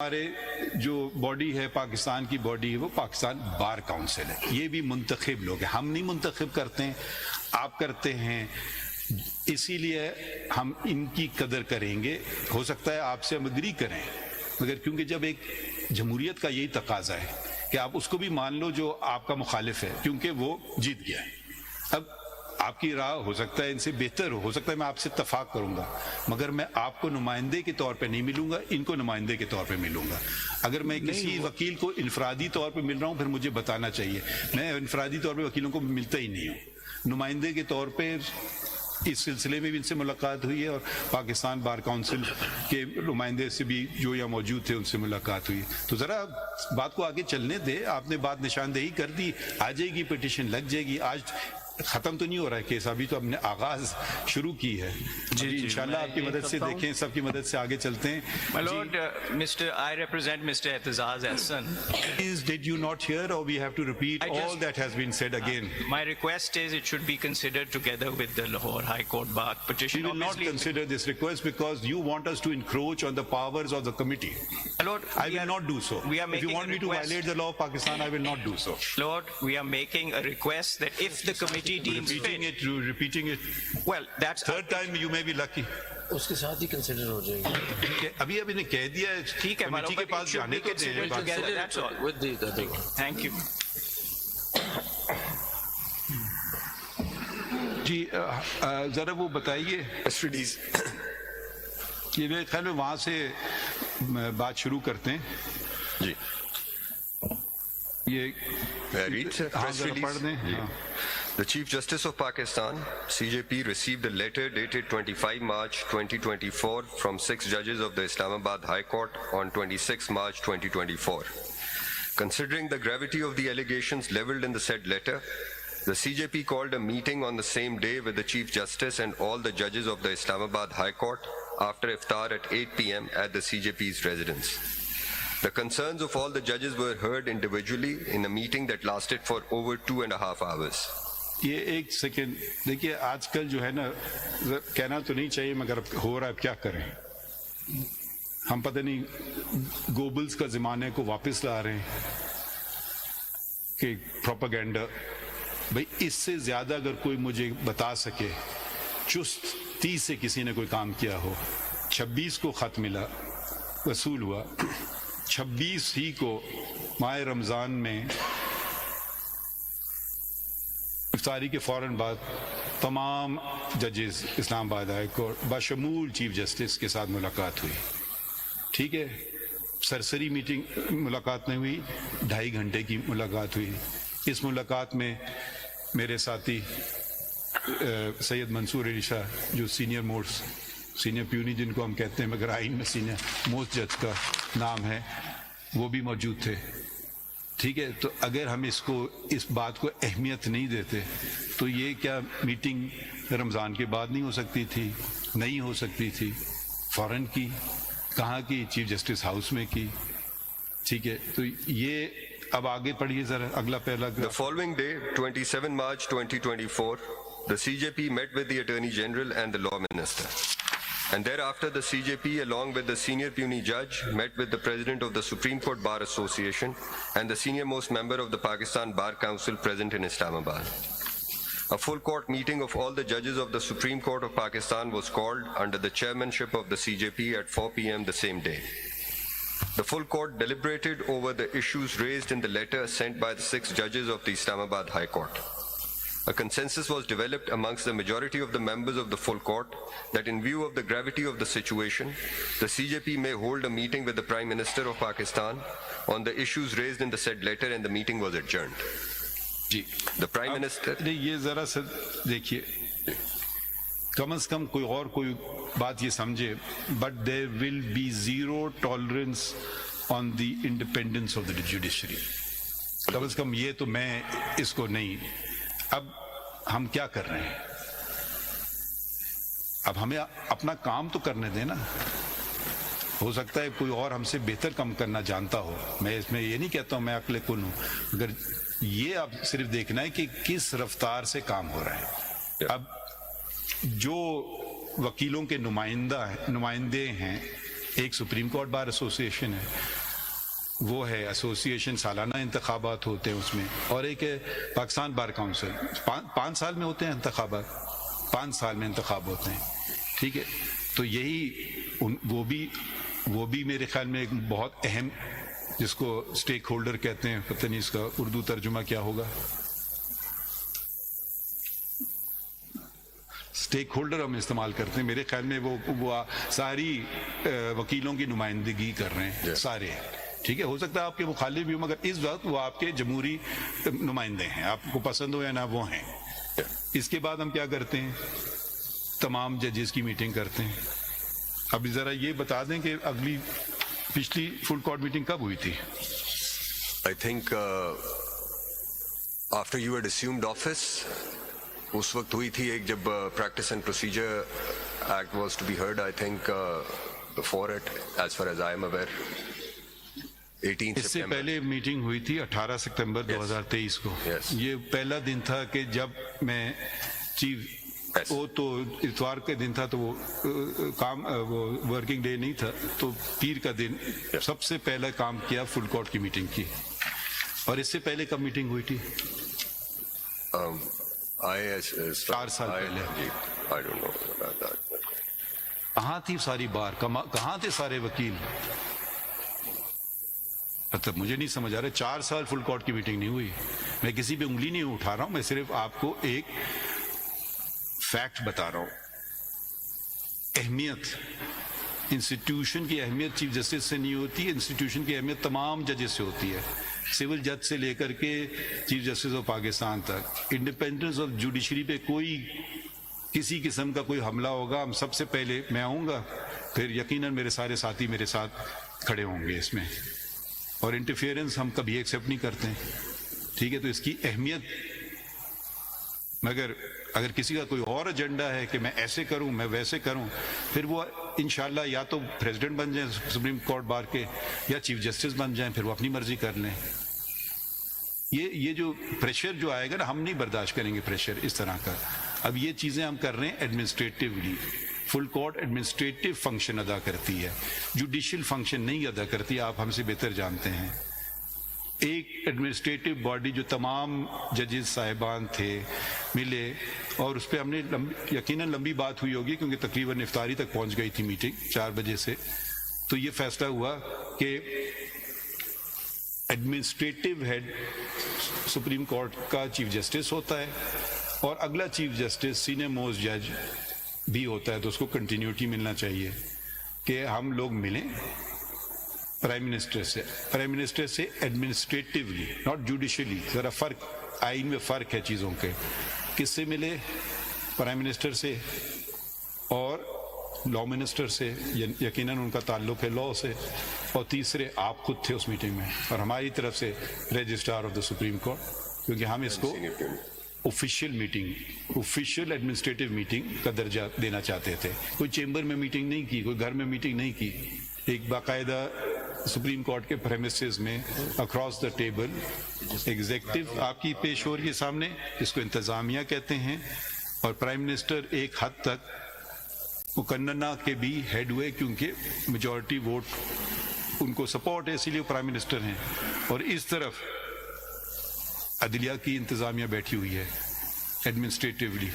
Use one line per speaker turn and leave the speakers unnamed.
ہمارے جو باڈی ہے پاکستان کی باڈی ہے وہ پاکستان بار کاؤنسل ہے. یہ بھی منتخب لوگ ہیں, ہم نہیں منتخب کرتے ہیں, آپ کرتے ہیں. اسی لیے ہم ان کی قدر کریں گے. ہو سکتا ہے آپ سے ہم اگری کریں, مگر کیونکہ جب ایک جمہوریت کا یہی تقاضا ہے کہ آپ اس کو بھی مان لو جو آپ کا مخالف ہے, کیونکہ وہ جیت گیا ہے. اب آپ کی راہ ہو سکتا ہے ان سے بہتر ہو سکتا ہے میں آپ سے اتفاق کروں گا, مگر میں آپ کو نمائندے کے طور پہ نہیں ملوں گا, ان کو نمائندے کے طور پہ ملوں گا. اگر میں کسی وکیل کو انفرادی طور پہ مل رہا ہوں پھر مجھے بتانا چاہیے. میں انفرادی طور پہ وکیلوں کو ملتا ہی نہیں ہوں. نمائندے کے طور پہ اس سلسلے میں بھی ان سے ملاقات ہوئی ہے, اور پاکستان بار کاؤنسل کے نمائندے سے بھی جو یہاں موجود تھے ان سے ملاقات ہوئی. تو ذرا بات کو آگے چلنے دے. آپ نے بات نشاندہی کر دی, آ جائے گی پٹیشن, لگ جائے گی. آج ختم تو نہیں ہو رہا ہے کیس, ابھی تو ہم نے آغاز شروع کی ہے. انشاءاللہ آپ کی مدد سے دیکھیں, سب کی مدد سے آگے چلتے ہیں.
My Lord, I represent Mr. Ehtizaz Ahsan.
Did you not hear, or we have to repeat all that has been said again?
My request is it should be considered together with the Lahore High Court bar petition.
We will not consider this request because you want us to encroach on the powers of the committee.
My Lord,
I will not do so. If you want me to violate the law of Pakistan, I will not do so.
Lord, we are making a request that if the committee deems fit,
repeating it.
well, that's
Third time you may be lucky.
اس کے ساتھ ہی consider ہو جائے گی.
ابھی نے کہہ دیا ہے,
ٹھیک ہے,
کمیٹی کے پاس جانے کو دیں.
that's all.
With the other one.
Thank you.
جی ذرا وہ بتائیے, یہ میرے خیال میں وہاں سے بات شروع کرتے ہیں.
جی
یہ پڑھ دیں.
The Chief Justice of Pakistan, CJP, received a letter dated 25 March 2024 from 6 judges of the Islamabad High Court on 26 March 2024. Considering the gravity of the allegations leveled in the said letter, the CJP called a meeting on the same day with the Chief Justice and all the judges of the Islamabad High Court after iftar at 8 p.m. at the CJP's residence. The concerns of all the judges were heard individually in a meeting that lasted for over 2.5 hours.
یہ ایک second دیکھیے, آج کل جو ہے نا, کہنا تو نہیں چاہیے مگر ہو رہا ہے, کیا کریں. ہم پتہ نہیں گوبلز کا زمانے کو واپس لا رہے ہیں کہ پروپیگنڈا. بھئی اس سے زیادہ اگر کوئی مجھے بتا سکے چست 30 سے کسی نے کوئی کام کیا ہو. 26 کو خط ملا, وصول ہوا, 26 ہی کو ماہ رمضان میں افطاری کے فوراً بعد تمام ججز اسلام آباد ہائی کورٹ بشمول چیف جسٹس کے ساتھ ملاقات ہوئی. ٹھیک ہے, سرسری میٹنگ ملاقات نہیں ہوئی, 2.5 گھنٹے کی ملاقات ہوئی. اس ملاقات میں میرے ساتھی سید منصور علی شاہ جو سینئر پیونی جن کو ہم کہتے ہیں مگر آئین میں سینئر موسٹ جج کا نام ہے, وہ بھی موجود تھے. ٹھیک ہے, تو اگر ہم اس بات کو اہمیت نہیں دیتے تو یہ کیا میٹنگ رمضان کے بعد نہیں ہو سکتی تھی؟ نہیں ہو سکتی تھی. فوراً کی, کہاں کی؟ چیف جسٹس ہاؤس میں کی. ٹھیک ہے, تو یہ اب آگے پڑھیے ذرا اگلا پہلا.
The following day, 27 March 2024, the CJP met with the Attorney General and the Law Minister. And thereafter, the CJP, along with the senior puisne judge, met with the President of the Supreme Court Bar Association and the senior-most member of the Pakistan Bar Council present in Islamabad. A full court meeting of all the judges of the Supreme Court of Pakistan was called under the chairmanship of the CJP at 4 p.m. the same day. The full court deliberated over the issues raised in the letter sent by the 6 judges of the Islamabad High Court. A consensus was developed amongst the majority of the members of the full court that in view of the gravity of the situation, the CJP may hold a meeting with the Prime Minister of Pakistan on the issues raised in the said letter, and the meeting was adjourned.
G
The Prime Minister...
یہ ذرا سا دیکھیے, کم از کم کوئی بات یہ سمجھے, but there will be zero tolerance on the independence of the judiciary. کم از کم یہ تو میں اس کو نہیں. اب ہم کیا کر رہے ہیں, اب ہمیں اپنا کام تو کرنے دیں نا. ہو سکتا ہے کوئی اور ہم سے بہتر کام کرنا جانتا ہو, میں اس میں یہ نہیں کہتا ہوں میں عقل کن ہوں, مگر یہ اب صرف دیکھنا ہے کہ کس رفتار سے کام ہو رہا ہے. اب جو وکیلوں کے نمائندے ہیں ایک سپریم کورٹ بار ایسوسیشن ہے، وہ ہے ایسوسیشن، سالانہ انتخابات ہوتے ہیں اس میں، اور ایک ہے پاکستان بار کونسل، 5 سال میں ہوتے ہیں انتخابات، 5 سال میں انتخاب ہوتے ہیں، ٹھیک ہے. تو یہی وہ بھی میرے خیال میں ایک بہت اہم، جس کو اسٹیک ہولڈر کہتے ہیں، پتہ نہیں اس کا اردو ترجمہ کیا ہوگا، اسٹیک ہولڈر ہم استعمال کرتے ہیں، میرے خیال میں وہ ساری وکیلوں کی نمائندگی کر رہے ہیں سارے، ٹھیک ہے. ہو سکتا ہے آپ کے مخالف بھی ہوں، مگر اس وقت وہ آپ کے جمہوری نمائندے ہیں، آپ کو پسند ہو یا نہ وہ ہیں. اس کے بعد ہم کیا کرتے ہیں، تمام ججز کی میٹنگ کرتے ہیں. اب ذرا یہ بتا دیں کہ پچھلی فل کورٹ میٹنگ کب ہوئی تھی؟
I think after you had assumed office, اس وقت ہوئی تھی ایک، جب practice and procedure act was to be heard. I think before it as far as I am aware 18
اس سے پہلے میٹنگ ہوئی تھی 18 ستمبر 2023 کو. یہ پہلا دن تھا کہ جب میں چیف، وہ تو اتوار کے دن تھا، تو وہ کام، وہ ورکنگ ڈے نہیں تھا، تو پیر کا دن سب سے پہلا کام کیا، فل کورٹ کی میٹنگ کی. اور اس سے پہلے کب میٹنگ ہوئی تھی؟ 4 سال پہلے.
I don't know about that.
کہاں تھی ساری بار، کہاں تھے سارے وکیل؟ مطلب مجھے نہیں سمجھ آ رہا، 4 سال فل کورٹ کی میٹنگ نہیں ہوئی. میں کسی پہ انگلی نہیں اٹھا رہا ہوں، میں صرف آپ کو ایک فیکٹ بتا رہا ہوں. اہمیت، انسٹیٹیوشن کی اہمیت چیف جسٹس سے نہیں ہوتی، انسٹیٹیوشن کی اہمیت تمام ججز سے ہوتی ہے، سول جج سے لے کر کے چیف جسٹس آف پاکستان تک. انڈیپینڈنس آف جوڈیشری پہ کوئی کسی قسم کا کوئی حملہ ہوگا، ہم سب سے پہلے میں آؤں گا، پھر یقیناً میرے سارے ساتھی میرے ساتھ کھڑے ہوں گے اس میں. اور انٹرفیئرنس ہم کبھی ایکسیپٹ نہیں کرتے، ٹھیک ہے. تو اس کی اہمیت، مگر اگر کسی کا کوئی اور ایجنڈا ہے کہ میں ایسے کروں، میں ویسے کروں، پھر وہ انشاءاللہ یا تو پریزیڈنٹ بن جائیں سپریم کورٹ بار کے، یا چیف جسٹس بن جائیں، پھر وہ اپنی مرضی کر لیں. یہ جو پریشر جو آئے گا نا، ہم نہیں برداشت کریں گے پریشر اس طرح کا. اب یہ چیزیں ہم کر رہے ہیں ایڈمنسٹریٹیولی. فل کورٹ ایڈمنسٹریٹو فنکشن ادا کرتی ہے، جوڈیشل فنکشن نہیں ادا کرتی، آپ ہم سے بہتر جانتے ہیں. ایک ایڈمنسٹریٹو باڈی جو تمام ججز صاحبان تھے ملے، اور اس پہ ہم نے یقیناً لمبی بات ہوئی ہوگی، کیونکہ تقریباً افطاری تک پہنچ گئی تھی میٹنگ 4 بجے سے. تو یہ فیصلہ ہوا کہ ایڈمنسٹریٹو ہیڈ سپریم کورٹ کا چیف جسٹس ہوتا ہے، اور اگلا چیف جسٹس سینئر موسٹ جج بھی ہوتا ہے. تو اس کو کنٹینیوٹی ملنا چاہیے کہ ہم لوگ ملیں پرائم منسٹر سے ایڈمنسٹریٹولی، ناٹ جوڈیشلی. ذرا فرق، آئین میں فرق ہے چیزوں کے. کس سے ملے؟ پرائم منسٹر سے اور لا منسٹر سے، یقیناً ان کا تعلق ہے لا سے. اور تیسرے آپ خود تھے اس میٹنگ میں، اور ہماری طرف سے registrar of the supreme court, کیونکہ ہم اس کو official meeting, official administrative meeting کا درجہ دینا چاہتے تھے. کوئی چیمبر میں میٹنگ نہیں کی، کوئی گھر میں میٹنگ نہیں کی، ایک باقاعدہ سپریم کورٹ کے پریمیسز میں اکراس دا ٹیبل ایگزیکٹو آپ کی پیش ہو رہی ہے سامنے، جس کو انتظامیہ کہتے ہیں. اور پرائم منسٹر ایک حد تک مقننہ کے بھی ہیڈ ہوئے، کیونکہ میجورٹی ووٹ ان کو سپورٹ ہے، اسی لیے پرائم منسٹر ہیں. اور اس طرف عدلیہ کی انتظامیہ بیٹھی ہوئی ہے ایڈمنسٹریٹولی.